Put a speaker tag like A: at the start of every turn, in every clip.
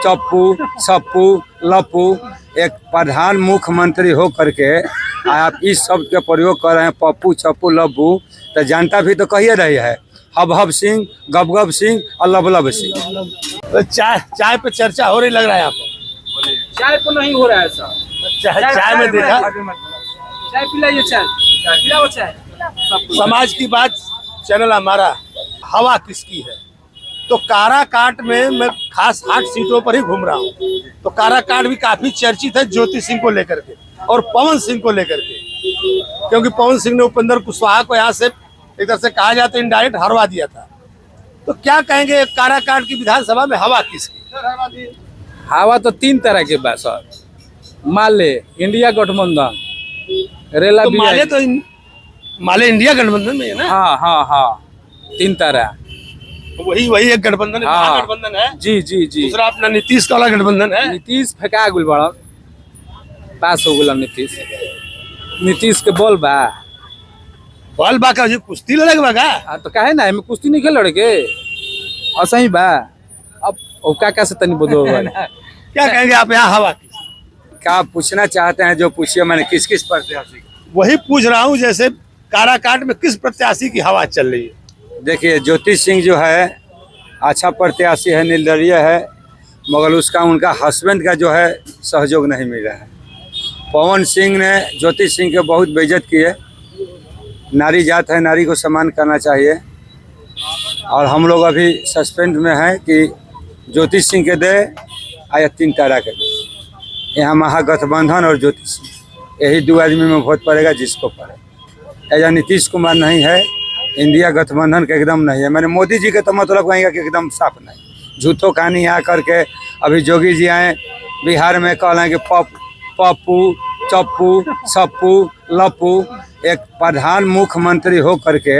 A: चप्पू सप्पू लप्पू एक प्रधान मुख्यमंत्री हो करके आप इस शब्द के प्रयोग कर रहे हैं पप्पू चप्पू लप्पू, तो जनता भी तो कहिए रही है हब सिंह गब सिंह और लब सिंह।
B: तो चाय पे चर्चा हो रही लग रहा है यहाँ पर।
C: चाय तो नहीं हो रहा है सर,
B: चाय में देखा
C: चाय पिलाइए, चाय पिलाओ चाय।
B: समाज की बात चैनल हमारा हवा किसकी है, तो काराकाट में मैं खास 8 सीटों पर ही घूम रहा हूँ। तो काराकाट भी काफी चर्चित है ज्योति सिंह को लेकर के और पवन सिंह को लेकर के, क्योंकि पवन सिंह ने उपेंद्र कुशवाहा को यहाँ से एक तरह से कहा जाए तो इनडायरेक्ट हरवा दिया था। तो क्या कहेंगे काराकाट की विधानसभा में हवा किसकी?
C: हवा तो 3 तरह के बा सर, माले इंडिया गठबंधन रेला
B: तो माले इंडिया गठबंधन में है ना।
C: हाँ 3 तरह
B: वही एक गठबंधन है।
C: हाँ।
B: गठबंधन है
C: जी जी जी।
B: दूसरा अपना नीतीश का वाला गठबंधन है।
C: नीतीश फेंका गुल बड़ा पास हो गया। नीतीश के बोल बा
B: बॉल बाका जी कुश्ती लड़े बा
C: तो काहे ना हमें कुश्ती नहीं खेल लड़के ऐसा ही बा। अब का से तनी बोलो
B: क्या कहेंगे आप यहाँ हवा की?
A: क्या पूछना चाहते हैं जो पूछिए, मैंने किस किस प्रत्याशी
B: वही पूछ रहा हूँ, जैसे काराकाट में किस प्रत्याशी की हवा चल रही है?
A: देखिए ज्योति सिंह जो है अच्छा प्रत्याशी है, निर्दलीय है, मगर उनका हस्बैंड का जो है सहयोग नहीं मिल रहा है। पवन सिंह ने ज्योति सिंह के बहुत बेइज्जत किए। नारी जात है, नारी को सम्मान करना चाहिए। और हम लोग अभी सस्पेंड में हैं कि ज्योति सिंह के दे या 3 तारा के दे। यहाँ महागठबंधन और ज्योति सिंह यही 2 आदमी में वोट पड़ेगा जिसको पड़े। ऐसा नीतीश कुमार नहीं है, इंडिया गठबंधन के एकदम नहीं है। मैंने मोदी जी के तो मतलब कहेंगे कि एकदम साफ नहीं, झूठो कहानी आ करके। अभी जोगी जी आए बिहार में, कह रहे हैं कि पप्पू चप्पू सप्पू लप्पू एक प्रधान मुख्यमंत्री हो करके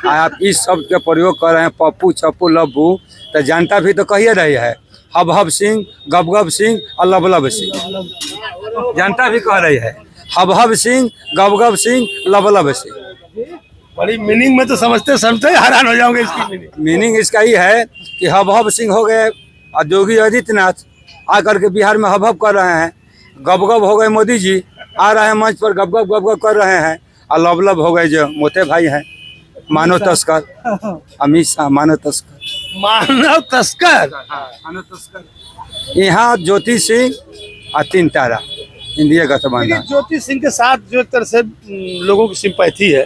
A: आप इस शब्द के प्रयोग कर रहे हैं पप्पू चप्पू लप्पू, तो जनता भी तो कहिए रही है हब सिंह गब सिंह और लब सिंह। जनता भी कह रही है हब सिंह गब सिंह लब सिंह।
B: बड़ी मीनिंग में तो समझते हैरान हो जाओगे इसकी
A: मीनिंग इसका ही है कि हब सिंह हो गए और योगी आदित्यनाथ आकर के बिहार में हब कर रहे हैं। गब हो गए मोदी जी, आ रहे हैं मंच पर गब कर रहे हैं। और लब हो गए जो मोटे भाई हैं मानव तस्कर, अमित शाह मानव तस्कर। यहाँ ज्योति सिंह और 3 तारा इंडिया गठबंधन।
B: ज्योति सिंह के साथ जो एक तरह से लोगों की सिंपैथी है,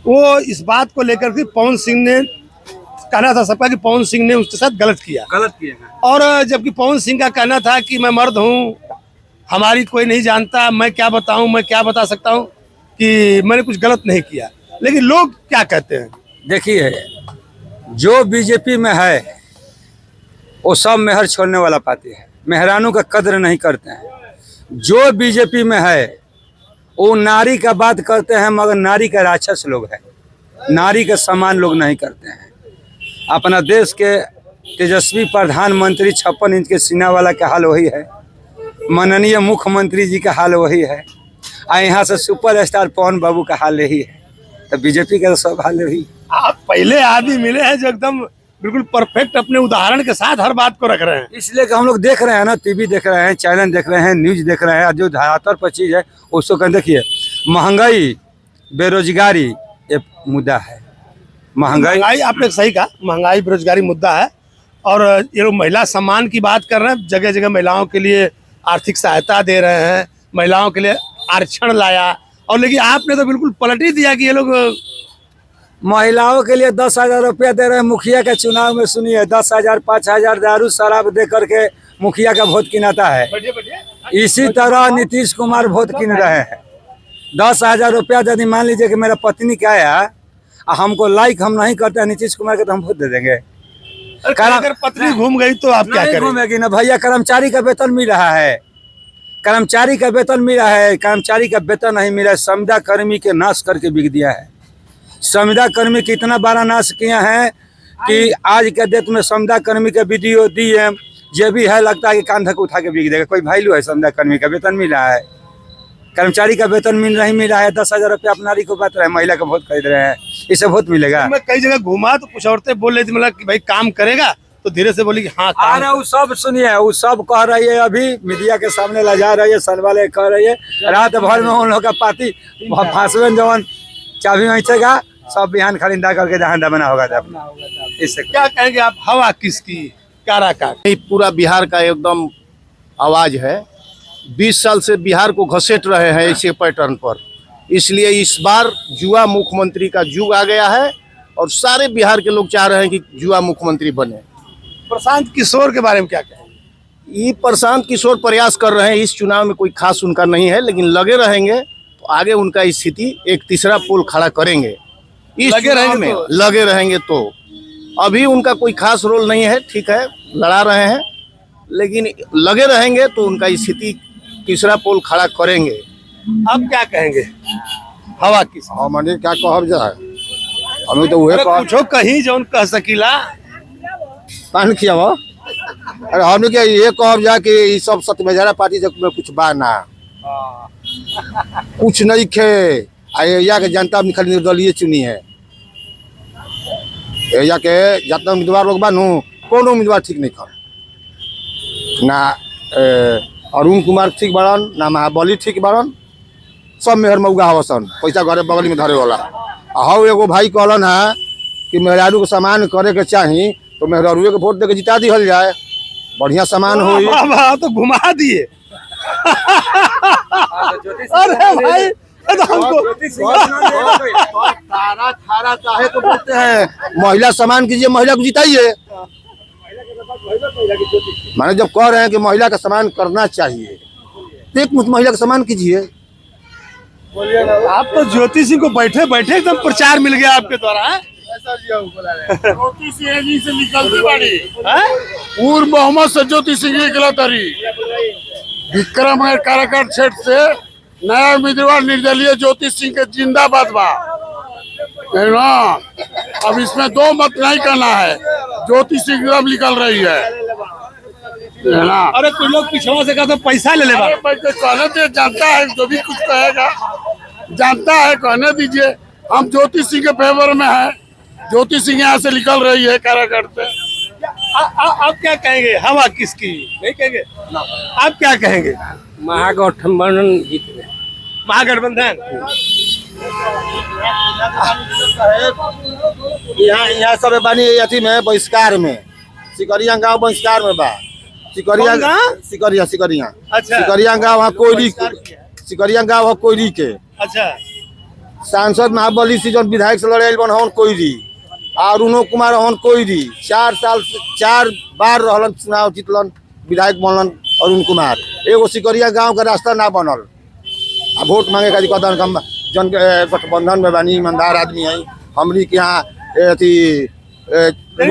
B: वो इस बात को लेकर के पवन सिंह ने कहना था सबका कि पवन सिंह ने उसके साथ गलत किए हैं। और जबकि पवन सिंह का कहना था कि मैं मर्द हूँ, हमारी कोई नहीं जानता, मैं क्या बताऊं, मैं क्या बता सकता हूं कि मैंने कुछ गलत नहीं किया। लेकिन लोग क्या कहते हैं?
A: देखिए जो बीजेपी में है वो सब मेहर छोड़ने वाला पार्टी है, मेहरानों का कद्र नहीं करते हैं। जो बीजेपी में है वो नारी का बात करते हैं, मगर नारी का राक्षस लोग है, नारी का सम्मान लोग नहीं करते हैं। अपना देश के तेजस्वी प्रधानमंत्री 56 इंच के सीना वाला का हाल वही है, माननीय मुख्यमंत्री जी का हाल वही है, और यहाँ से सुपरस्टार पवन बाबू का हाल यही है। तो बीजेपी का तो सब हाल यही।
B: आप पहले आदमी मिले हैं जो एकदम बिल्कुल परफेक्ट अपने उदाहरण के साथ हर बात को रख रहे हैं।
A: इसलिए कि हम लोग देख रहे हैं ना, टीवी देख रहे हैं, चैनल देख रहे हैं, न्यूज देख रहे हैं। जो धरातल पर चीज़ है उसको कहीं देखिए, महंगाई बेरोजगारी एक मुद्दा है।
B: महंगाई आपने सही कहा, महंगाई बेरोजगारी मुद्दा है। और ये लोग महिला सम्मान की बात कर रहे हैं, जगह जगह महिलाओं के लिए आर्थिक सहायता दे रहे हैं, महिलाओं के लिए आरक्षण लाया। और लेकिन आपने तो बिल्कुल पलट ही दिया कि ये लोग
A: महिलाओं के लिए 10,000 रुपया दे रहे हैं। मुखिया के चुनाव में सुनिए 10,000 5,000 दारू शराब दे करके मुखिया का वोट किनाता है। इसी तरह नीतीश कुमार वोट किन रहे हैं। 10,000 रुपया यदि मान लीजिए कि मेरा पत्नी का आया, हमको लाइक हम नहीं करते हैं नीतीश कुमार के, तो हम वोट दे देंगे।
B: अगर पत्नी घूम गई तो आप क्या करेंगे?
A: घूमेगी ना भैया, कर्मचारी का वेतन मिल रहा है, कर्मचारी का वेतन मिल रहा है। कर्मचारी का वेतन नहीं मिला है, संविदा कर्मी के नाश करके बिक दिया है। संविदा कर्मी कितना बड़ा नाश किया है कि आज के डेट में संविदा कर्मी का वीडियो डीएम जो भी है लगता है कि कान धक उठा के बिक देगा। कोई वैल्यू है? संविदा कर्मी का वेतन मिल रहा है, कर्मचारी का वेतन नहीं मिल रहा है। 10,000 रुपया अपना नारी को बात रहे हैं, महिला का वोट खरीद रहे हैं, इससे वोट मिलेगा?
B: मैं कई जगह घूमा तो कुछ औरतें बोल रही थी मतलब कि भाई काम करेगा तो धीरे से बोली कि हाँ काम
A: अरे वो सब सुनिए, वो सब कह रही है, अभी मीडिया के सामने लजा रही है, सन वाले कह रही है रात भर में उन लोग का पार्टी फांसवें जवन चाबी ऐठेगा सब बिहान खरिंदा करके झंडा बना होगा तब। इससे
B: क्या कहेंगे आप, हवा किसकी काराकाट?
D: ये पूरा बिहार का एकदम आवाज है। 20 साल से बिहार को घसीट रहे हैं इसी पैटर्न पर, इसलिए इस बार युवा मुख्यमंत्री का युग आ गया है और सारे बिहार के लोग चाह रहे हैं कि युवा मुख्यमंत्री बने।
B: प्रशांत किशोर के बारे में क्या कहेंगे?
D: ये प्रशांत किशोर प्रयास कर रहे हैं, इस चुनाव में कोई खास उनका नहीं है, लेकिन लगे रहेंगे तो आगे उनका स्थिति एक तीसरा पोल खड़ा करेंगे। इस
B: लगे
D: चुनाव
B: रहेंगे
D: में
B: तो?
D: लगे रहेंगे तो अभी उनका कोई खास रोल नहीं है, ठीक है लड़ा रहे हैं, लेकिन लगे रहेंगे तो उनका स्थिति तीसरा पोल खड़ा करेंगे।
B: आप क्या कहेंगे, हवा किस?
D: हमने क्या कहब जाए, हमें तो
B: अरे कुछो कहीं जौन कह सकीला।
D: पान किया वो, अरे हमने क्या ये कहब जा कि ये सब सत्यमेजारा पार्टी जब में कुछ बा ना, कुछ नहीं खे। एरिया के जनता खाली निर्दलीय चुनी है, एरिया के जितना उम्मीदवार लोग बा कौन उम्मीदवार ठीक नहीं कर ना। अरुण कुमार ठीक बारन ना, महाबली ठीक बारन, सब मेहर मऊगा हवसन, पैसा घरे बगल में धरे वाला। हाउ एगो भाई कहलन है कि मेहरारू के सामान करे के चाही तो मेहरारू के वोट दे के जिता दिहल जाए, बढ़िया सामान हो।
B: तो घुमा दिए। अरे भाई तो हमको
D: तारा थारा चाहे तो बोलते हैं महिला सम्मान कीजिए, महिला को जिताइए। माने जब कह रहे हैं कि महिला का सम्मान करना चाहिए तो एक मुझ महिला का सम्मान कीजिए।
B: आप तो ज्योति सिंह को बैठे बैठे एकदम प्रचार मिल गया आपके द्वारा।
E: ज्योति सिंह जी से निकलती बाड़ी,
B: हैं?
E: पूर्व मोहम्मद से ज्योति सिंह निकला तारी। विक्रम काराकाट क्षेत्र से नया उम्मीदवार निर्दलीय ज्योति सिंह के जिंदाबाद बा, है ना। अब इसमें दो मत नहीं करना है, ज्योति सिंह एकदम निकल रही है ना।
B: अरे कुछ लोग पिछड़ों से कहा तो पैसा ले लेगा।
E: अरे भाई तो कहने दे, जानता है जो भी कुछ कहेगा जानता है, कहने दीजिए। हम ज्योति सिंह के फेवर में है, ज्योति सिंह यहाँ से निकल रही है काराकाट से।
B: आप क्या कहेंगे, हवा किसकी? नहीं कहेंगे, आप क्या कहेंगे?
C: महागठबंधन जीत गए।
B: महागठबंधन।
D: यहाँ सब बानी अथी में बहिष्कार में, सिकरिया गाँव बहिष्कार में बा। सिकरिया
B: कौन गाँव?
D: सिकरिया सिकरिया
B: अच्छा।
D: सिकरिया गाँव है कोयली, सिकरिया गाँव है कोयली के।
B: अच्छा।
D: सांसद महाबली से जौन विधायक से लड़े बन हन कोयली, अरुणो कुमार हन कोयली, 4 साल से 4 बार रहलन चुनाव जीतलन, विधायक बनलन अरुण कुमार। एगो सिकरिया गांव का रास्ता ना बनल, आ वोट मांगे का कदम कम जन गठबंधन में बानी, ईमानदार आदमी है हमरी के यहाँ अथी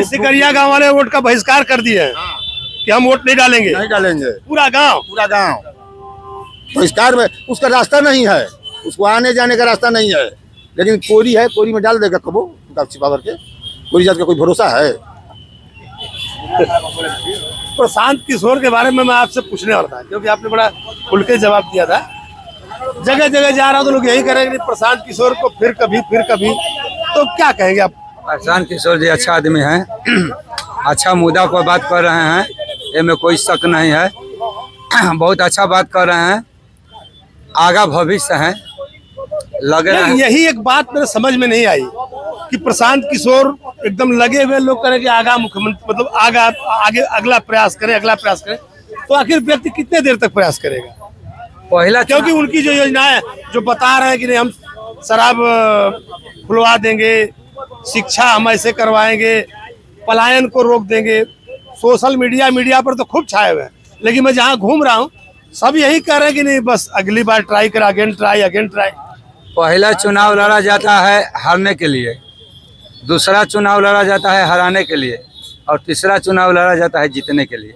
B: सिकरिया गांव वाले वोट का बहिष्कार कर दिए कि हम वोट नहीं डालेंगे।
D: नहीं डालेंगे,
B: पूरा गांव
D: बहिष्कार में। उसका रास्ता नहीं है, उसको आने जाने का रास्ता नहीं है, लेकिन कोरी है, कोरी में डाल देगा कबो छिपा करके। कोरी जात का कोई भरोसा है?
B: प्रशांत किशोर के बारे में मैं आपसे पूछने वाला था, क्योंकि आपने बड़ा खुल के जवाब दिया था। जगह जगह जा रहा हूँ तो लोग यही करेंगे प्रशांत किशोर को फिर कभी। तो क्या कहेंगे आप?
A: प्रशांत किशोर जी अच्छा आदमी हैं, अच्छा मुद्दा पर बात कर रहे हैं, इसमें कोई शक नहीं है। बहुत अच्छा बात कर रहे हैं, आगा भविष्य है, लगे
B: लेकिन
A: रहे।
B: यही एक बात मेरे समझ में नहीं आई कि प्रशांत किशोर एकदम लगे हुए लोग करें कि आगा मुख्यमंत्री, मतलब आगे अगला प्रयास करें। तो आखिर व्यक्ति कितने देर तक प्रयास करेगा?
A: पहला
B: क्योंकि उनकी जो योजनाएं जो बता रहे हैं कि नहीं हम शराब खुलवा देंगे, शिक्षा हम ऐसे करवाएंगे, पलायन को रोक देंगे, सोशल मीडिया पर तो खूब छाए हुए हैं, लेकिन मैं जहाँ घूम रहा हूँ सब यही कह रहे हैं कि नहीं बस अगली बार ट्राई कर, अगेन ट्राई।
A: पहला चुनाव लड़ा जाता है हारने के लिए, दूसरा चुनाव लड़ा जाता है हराने के लिए, और तीसरा चुनाव लड़ा जाता है जीतने के लिए।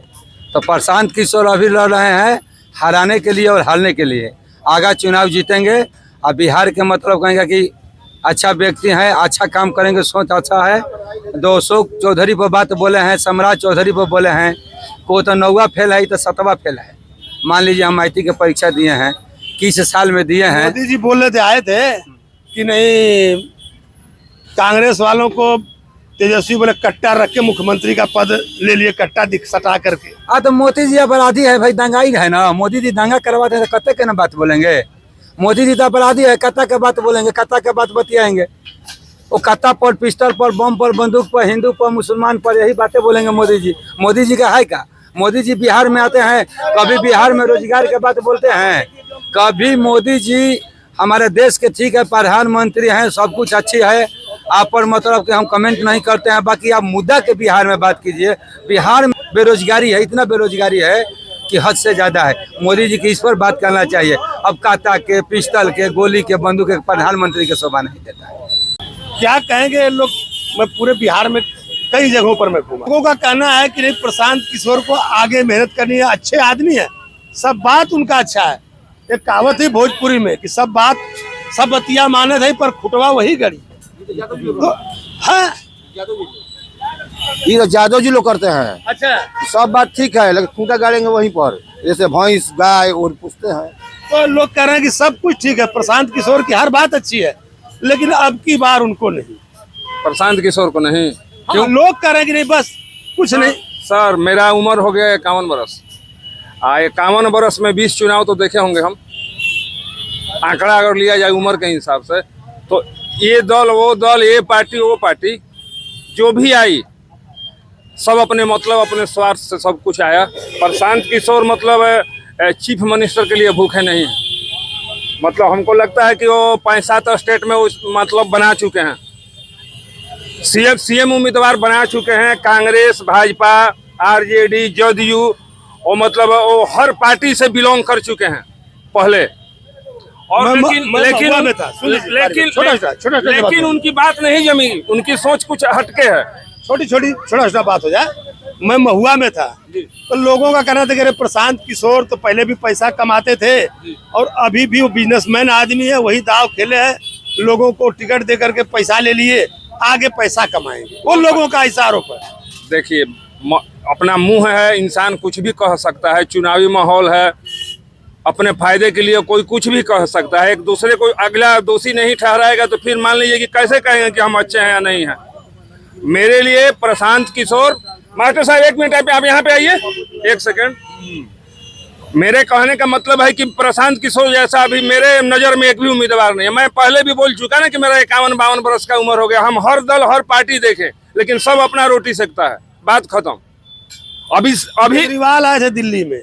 A: तो प्रशांत किशोर अभी लड़ रहे हैं हराने के लिए और हारने के लिए। आगा चुनाव जीतेंगे और बिहार के मतलब कहेंगे कि अच्छा व्यक्ति हैं, अच्छा काम करेंगे, सोच अच्छा है। 200 चौधरी पर बात बोले हैं, सम्राट चौधरी पर बोले हैं, को तो 9वां फेल है तो 7वां फेल है। मान लीजिए हम IT की परीक्षा दिए हैं, 21 साल में दिए हैं।
B: मोदी जी बोल रहे थे, आए थे कि नहीं कांग्रेस वालों को तेजस्वी बोले कट्टा रख के मुख्यमंत्री का पद ले लिए, कट्टा दिख सटा करके।
A: तो मोदी जी अपराधी है भाई, दंगाई है ना। मोदी जी दंगा करवाते हैं तो कत्ते के ना बात बोलेंगे। मोदी जी तो अपराधी है, कत्ता के बात बोलेंगे, कत्ता के बात बतियाएंगे। वो कत्ता पर, पिस्टल पर, बम पर, बंदूक पर, हिंदू पर, मुसलमान पर, यही बातें बोलेंगे मोदी जी। मोदी जी का है क्या? मोदी जी बिहार में आते हैं, कभी बिहार में रोजगार के बात बोलते हैं? कभी मोदी जी हमारे देश के ठीक है प्रधानमंत्री हैं, सब कुछ अच्छी है, आप पर मतलब कि हम कमेंट नहीं करते हैं। बाकी आप मुद्दा के बिहार में बात कीजिए। बिहार में बेरोजगारी है, इतना बेरोजगारी है कि हद से ज़्यादा है। मोदी जी की इस पर बात करना चाहिए। अब काता के, पिस्टल के, गोली के, बंदूक के प्रधानमंत्री के शोभा नहीं देता है।
B: क्या कहेंगे लोग? मैं पूरे बिहार में कई जगहों पर मैं घूमा, लोगों का कहना है कि नहीं प्रशांत किशोर को आगे मेहनत करनी है, अच्छे आदमी है, सब बात उनका अच्छा है। एक कहावत है भोजपुरी में कि सब बतिया माने थे पर खुटवा वही गड़ी। तो हाँ,
D: ये तो यादव जी लोग करते हैं।
B: अच्छा,
D: सब बात ठीक है, लेकिन खूंटा गाड़ेंगे वहीं पर, जैसे भैंस गाय और पूछते हैं।
B: तो लोग कह रहे हैं कि सब कुछ ठीक है, प्रशांत किशोर की हर बात अच्छी है, लेकिन अब की बार उनको नहीं।
C: प्रशांत किशोर को नहीं।
B: क्यों? लोग कह रहे हैं कि नहीं बस कुछ नहीं।
C: सर मेरा उम्र हो गया 51 बरस। 51 बरस में 20 चुनाव तो देखे होंगे हम। आंकड़ा अगर लिया जाए उम्र के हिसाब से, तो ये दल वो दल, ये पार्टी वो पार्टी, जो भी आई सब अपने मतलब अपने स्वार्थ से सब कुछ आया। प्रशांत किशोर मतलब चीफ मिनिस्टर के लिए भूखे नहीं है। मतलब हमको लगता है कि वो 5-7 स्टेट में उस मतलब बना चुके हैं, सीएम उम्मीदवार बना चुके हैं। कांग्रेस, भाजपा, आरजेडी, जदयू, वो मतलब वो हर पार्टी से बिलोंग कर चुके हैं पहले। और लेकिन उनकी बात नहीं जमी, उनकी सोच कुछ हटके है।
B: छोटा बात हो जाए, मैं महुआ में था तो लोगों का कहना था कि अरे प्रशांत किशोर तो पहले भी पैसा कमाते थे और अभी भी वो बिजनेसमैन आदमी है, वही दाव खेले हैं, लोगों को टिकट दे करके पैसा ले लिए, आगे पैसा कमाएंगे। वो लोगों का ऐसा आरोप है।
C: देखिए अपना मुंह है, इंसान कुछ भी कह सकता है, चुनावी माहौल है, अपने फायदे के लिए कोई कुछ भी कह सकता है। एक दूसरे को अगला दोषी नहीं ठहराएगा तो फिर मान लीजिए कि कैसे कहेंगे कि हम अच्छे हैं या नहीं हैं। मेरे लिए प्रशांत किशोर, मास्टर साहब 1 मिनट आप यहाँ पे आइए 1 सेकंड। मेरे कहने का मतलब है कि प्रशांत किशोर जैसा अभी मेरे नजर में एक भी उम्मीदवार नहीं है। मैं पहले भी बोल चुका ना कि मेरा 51-52 बरस का उम्र हो गया। हम हर दल हर पार्टी देखे, लेकिन सब अपना रोटी सेकता है, बात खत्म। अभी
B: केजरीवाल आए थे दिल्ली में,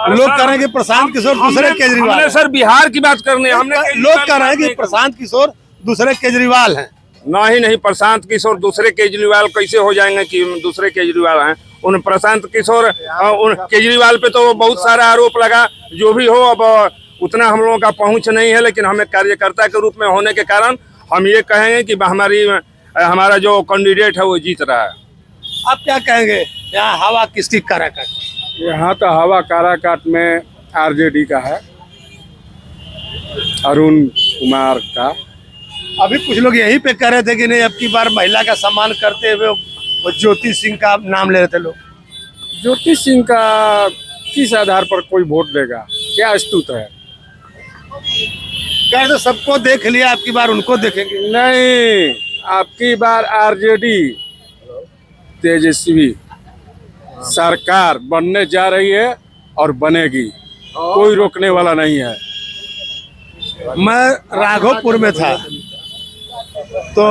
B: लोग कह रहे हैं कि प्रशांत किशोर दूसरे केजरीवाल है।
C: सर बिहार की बात करने हमने,
B: लोग कह रहे हैं कि प्रशांत किशोर दूसरे केजरीवाल हैं।
C: नहीं, प्रशांत किशोर दूसरे केजरीवाल कैसे हो जाएंगे कि दूसरे केजरीवाल हैं? उन प्रशांत किशोर उन केजरीवाल पे तो बहुत सारा आरोप लगा। जो भी हो, अब उतना हम लोगों का पहुंच नहीं है, लेकिन हमें कार्यकर्ता के रूप में होने के कारण हम ये कहेंगे कि हमारा जो कैंडिडेट है वो जीत रहा है।
B: आप क्या कहेंगे, यहाँ हवा किसकी काराकाट?
C: यहाँ तो हवा काराकाट में आरजेडी का है, अरुण कुमार का।
B: अभी कुछ लोग यही पे कह रहे थे कि नहीं अब की बार महिला का सम्मान करते हुए वो ज्योति सिंह का नाम ले रहे थे लोग।
C: ज्योति सिंह का किस आधार पर कोई वोट देगा? क्या अस्तुत है?
B: कह तो सबको देख लिया, आपकी बार उनको देखेंगे
C: नहीं, आपकी बार आरजेडी तेजस्वी सरकार बनने जा रही है और बनेगी, कोई रोकने वाला नहीं है।
B: मैं राघवपुर में था तो,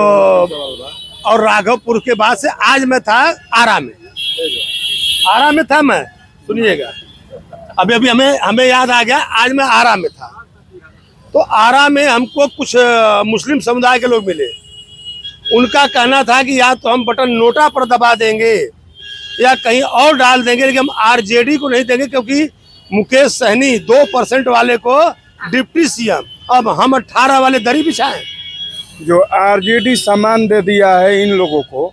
B: और राघवपुर के बाद से आज मैं था आरा में था मैं। सुनिएगा, अभी हमें याद आ गया, आज मैं आरा में था तो आरा में हमको कुछ मुस्लिम समुदाय के लोग मिले। उनका कहना था कि या तो हम बटन नोटा पर दबा देंगे या कहीं और डाल देंगे, लेकिन हम आरजेडी को नहीं देंगे, क्योंकि मुकेश सहनी 2% वाले को डिप्टी सीएम, अब हम 18 वाले दरी बिछाएं।
C: जो आरजेडी सामान दे दिया है इन लोगों को,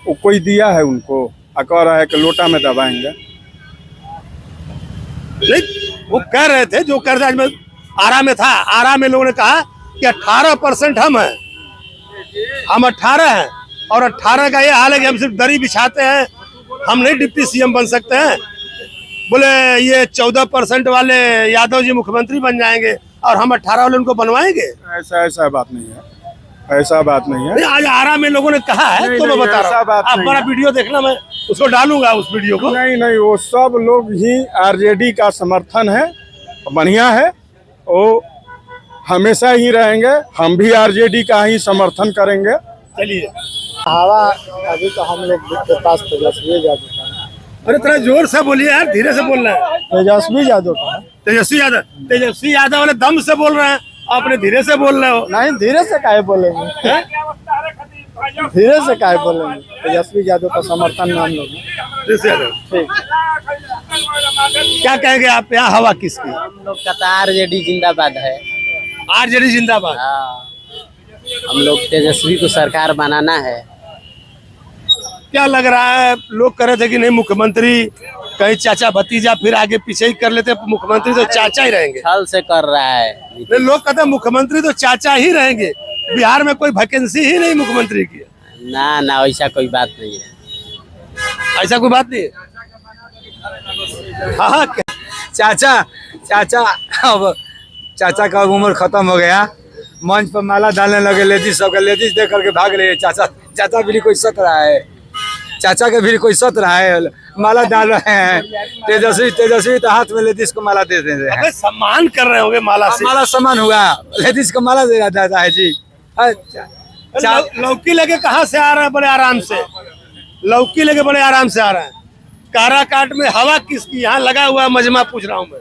C: वो कोई दिया है उनको, कह रहा है कि लोटा में दबाएंगे।
B: नहीं, वो कह रहे थे, जो कह रहे थे, आज मैं आरा में था, आरा में लोगों ने कहा कि 18% हम हैं, हम 18 हैं, और 18 का ये हाल है कि हम सिर्फ दरी बिछाते हैं, हम नहीं डिप्टी सीएम बन सकते हैं। बोले ये 14% वाले यादव जी मुख्यमंत्री बन जाएंगे और हम 18 वाले उनको बनवाएंगे।
C: ऐसा बात नहीं है।
F: ऐसा बात नहीं है।
B: नहीं, आज आरा में लोगों ने कहा है
F: नहीं,
B: तो मैं
F: नहीं,
B: बता
F: ऐसा
B: रहा हूँ।
F: बात
B: आप
F: नहीं
B: बड़ा
F: है।
B: वीडियो देखना, मैं उसको डालूंगा उस वीडियो को।
F: नहीं नहीं, वो सब लोग ही आरजेडी का समर्थन है, बढ़िया है, वो हमेशा ही रहेंगे। हम भी आरजेडी का ही समर्थन करेंगे।
B: चलिए,
G: हवा अभी तो हम लोग के पास तेजस्वी यादव का है।
B: अरे थोड़ा जोर से बोलिए यार, धीरे से बोलना है।
G: तेजस्वी यादव का है।
B: तेजस्वी यादव वाले दम से बोल रहे हैं, आपने धीरे से बोल रहे हो।
G: नहीं, धीरे से काहे बोलेंगे, धीरे से काहे बोलेंगे। तेजस्वी यादव का समर्थन में हम लोग हैं।
B: तेजस्वी यादव,
G: ठीक।
B: क्या कहेंगे आप, यहाँ हवा किसकी?
H: हम लोग का तो आरजेडी जिंदाबाद है।
B: आरजेडी जिंदाबाद।
H: हाँ, हम लोग तेजस्वी को सरकार बनाना है।
B: क्या लग रहा है, लोग कह रहे थे कि नहीं मुख्यमंत्री कहीं चाचा भतीजा फिर आगे पीछे ही कर लेते, मुख्यमंत्री तो चाचा ही रहेंगे।
H: छल से कर रहा है।
B: नहीं, लोग कहते हैं मुख्यमंत्री तो चाचा ही रहेंगे, बिहार में कोई वैकेंसी ही नहीं मुख्यमंत्री की।
H: ना ना, ऐसा कोई बात नहीं है।
B: ऐसा कोई बात नहीं है। हाँ,
A: चाचा चाचा अब चाचा का उम्र खत्म हो गया, मंच पर माला डालने लगे लेडीज सबके, लेडीज देख करके भाग रहे। चाचा चाचा भी कोई सत रहा है, चाचा के भी कोई सत रहा है, माला डाल रहे हैं। तेजस्वी तो हाथ में लेडीज को माला दे रहे हैं।
B: अबे सम्मान कर रहे होंगे माला से।
A: माला सम्मान हुआ, लेडीज को माला दे जाता है जी। अच्छा,
B: लौकी लेके कहाँ से आ रहे हैं? बड़े आराम से लौकी लेके बड़े आराम से आ रहे हैं। काराकाट में हवा किसकी? यहाँ लगा हुआ मजमा, पूछ रहा हूँ मैं।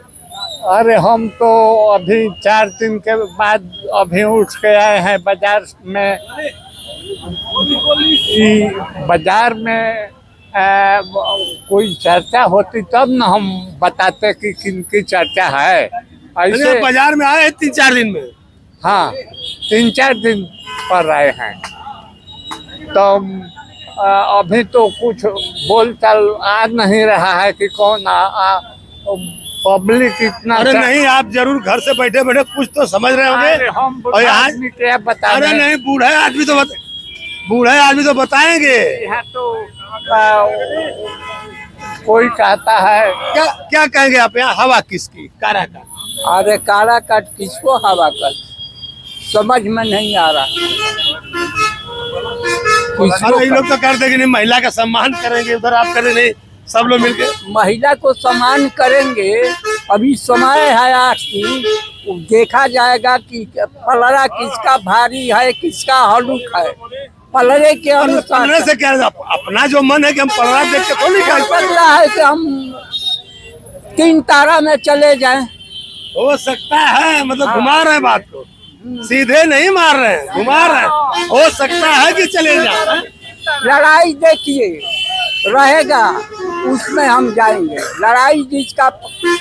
G: अरे हम तो अभी 4 दिन के बाद अभी उठ के आए हैं बाजार में। बाजार में कोई चर्चा होती तब न हम बताते कि किनकी चर्चा है। ऐसे
B: बाजार में आए हैं 3-4 दिन में।
G: हाँ, 3-4 दिन पर रहे हैं, तो अभी तो कुछ बोलचाल आ नहीं रहा है कि कौन पब्लिक इतना।
B: अरे नहीं, आप जरूर घर से बैठे बैठे कुछ तो समझ रहे होंगे।
G: हम
B: और यहाँ
G: क्या बता
B: अरे नहीं, बूढ़े आदमी तो बताएंगे।
G: यहाँ तो कोई कहता है।
B: क्या कहेंगे आप, यहाँ हवा किसकी? काराकाट।
H: अरे काराकाट किसको हवा कर, समझ में नहीं आ रहा।
B: अरे ये लोग तो करते कि नहीं महिला का सम्मान करेंगे, उधर आप करें नहीं, सब लोग मिलके
H: महिला को सम्मान करेंगे। अभी समय है 8 दिन, देखा जाएगा कि पलड़ा किसका भारी है, किसका हल्लुक है। पलड़े के अनुसार
B: पलड़े से क्या, अपना जो मन है कि हम पलड़ा देख के थोड़ी
H: लग रहा है कि हम 3 तारा में चले जाएं।
B: हो सकता है, मतलब घुमा रहे हैं बात को, सीधे नहीं मार रहे हैं, घुमा रहे हैं। हो सकता है कि चले जाए।
H: लड़ाई देखिए रहेगा, उसमें हम जाएंगे। लड़ाई जिसका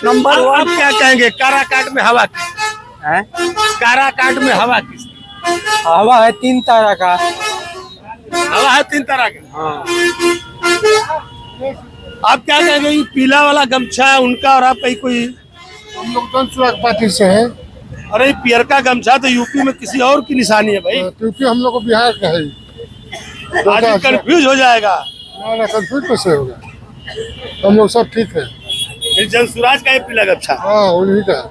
H: नंबर
B: अब
H: 1।
B: क्या कहेंगे, काराकाट में हवा किसकी? काराकाट में हवा किसकी?
H: हवा है 3 तारा का।
B: हवा है 3 तरह का। आप क्या कहेंगे, ये पीला वाला गमछा है उनका और आप कहीं कोई?
E: हम लोग जनसुराग पार्टी से है।
B: अरे पियर का गमछा तो यूपी में किसी और की निशानी है भाई,
E: क्योंकि हम लोग को बिहार का है।
B: आदमी कंफ्यूज हो जाएगा।
E: ना कंफ्यूज कैसे होगा, हम लोग सब ठीक है।
B: फिर जनसुराज का ही पीला गमछा।
E: हाँ, उन्हीं का।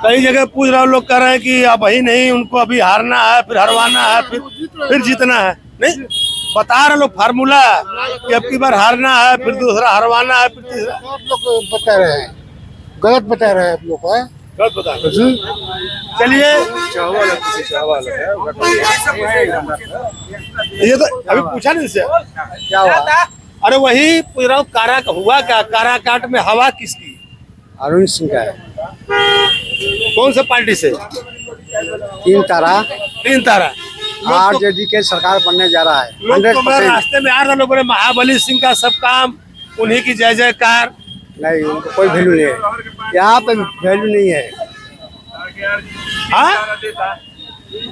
B: कई जगह पूछ रहे लोग कह रहे हैं कि अब ही नहीं, उनको अभी हारना है, फिर हरवाना है, फिर जीतना है। नहीं, बता रहे लोग फार्मूला कि अब की बार हारना है, फिर दूसरा हरवाना है, फिर तीसरा।
E: आप लोग बता रहे हैं, गलत बता रहे हैं आप लोग को।
B: गलत बता रहे
E: जी,
B: चलिए, ये तो अभी पूछा नहीं इससे क्या हुआ। अरे वही पूछ रहा हूँ, कारा हुआ क्या? काराकाट में हवा किसकी?
G: अरुण सिंह का है।
B: कौन से पार्टी से?
G: 3 तारा।
B: 3 तारा।
G: आरजेडी के सरकार बनने जा रहा है।
B: लोग तो मेरे रास्ते में आ रहे लोगों ने महाबली सिंह का सब काम, उन्हीं की जय जयकार।
G: नहीं, उनको कोई वैल्यू नहीं है, यहाँ पे वैल्यू नहीं है।
B: हाँ,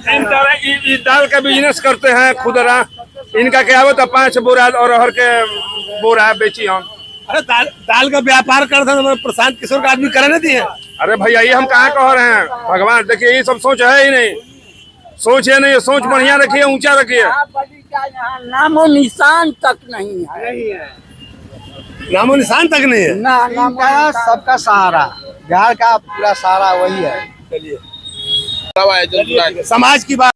C: इन तरह दाल का बिजनेस करते हैं खुदरा। इनका क्या होता 5 बोरा और अरहर के बोरा बेची हम।
B: अरे दाल का व्यापार करते हैं, प्रशांत किशोर का आदमी करे नहीं दिए।
C: अरे भैया, ये हम कहाँ कह रहे हैं? भगवान देखिए, ये सब सोच है ही नहीं, सोच है नहीं। सोच बढ़िया रखिए, ऊंचा रखिए।
H: नामो निशान तक नहीं है।
B: नामो निशान तक नहीं है।
G: इनका सबका सहारा, बिहार का पूरा सहारा वही है।
B: चलिए, समाज की बात।